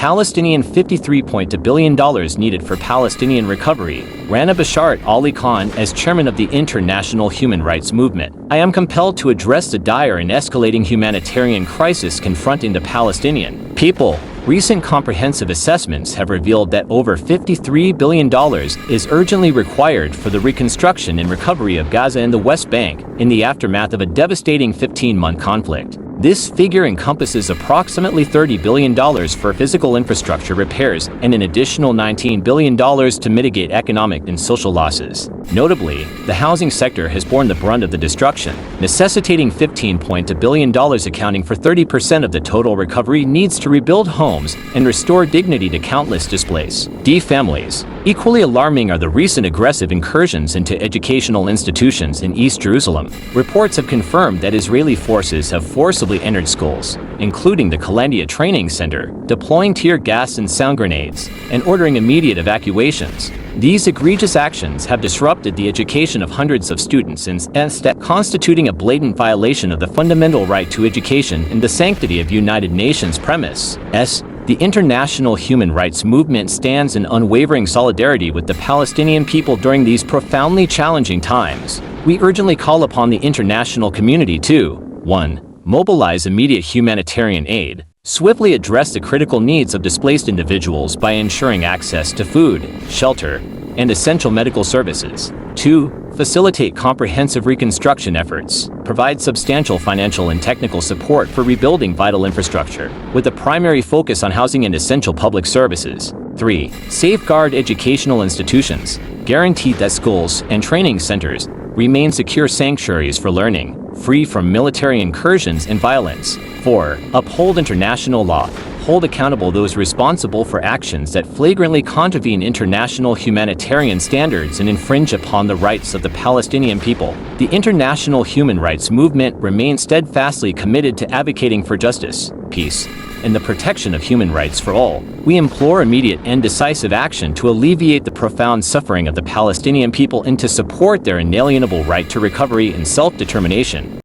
Palestinian $53.2 billion needed for Palestinian recovery. Rana Bashart Ali Khan as chairman of the international human rights movement. I am compelled to address the dire and escalating humanitarian crisis confronting the Palestinian people. Recent comprehensive assessments have revealed that over $53 billion is urgently required for the reconstruction and recovery of Gaza and the West Bank in the aftermath of a devastating 15-month conflict. This figure encompasses approximately $30 billion for physical infrastructure repairs and an additional $19 billion to mitigate economic and social losses. Notably, the housing sector has borne the brunt of the destruction, necessitating $15.2 billion, accounting for 30% of the total recovery needs to rebuild homes and restore dignity to countless displaced families. Equally alarming are the recent aggressive incursions into educational institutions in East Jerusalem. Reports have confirmed that Israeli forces have forcibly entered schools, including the Kalandia Training Center, deploying tear gas and sound grenades, and ordering immediate evacuations. These egregious actions have disrupted the education of hundreds of students instead constituting a blatant violation of the fundamental right to education and the sanctity of United Nations premise. The international human rights movement stands in unwavering solidarity with the Palestinian people during these profoundly challenging times. We urgently call upon the international community to 1. Mobilize immediate humanitarian aid. Swiftly address the critical needs of displaced individuals by ensuring access to food, shelter, and essential medical services. 2. Facilitate comprehensive reconstruction efforts. Provide substantial financial and technical support for rebuilding vital infrastructure, with a primary focus on housing and essential public services. 3. Safeguard educational institutions. Guarantee that schools and training centers remain secure sanctuaries for learning, free from military incursions and violence. 4. Uphold international law. Hold accountable those responsible for actions that flagrantly contravene international humanitarian standards and infringe upon the rights of the Palestinian people. The international human rights movement remains steadfastly committed to advocating for justice, peace, and the protection of human rights for all. We implore immediate and decisive action to alleviate the profound suffering of the Palestinian people and to support their inalienable right to recovery and self-determination.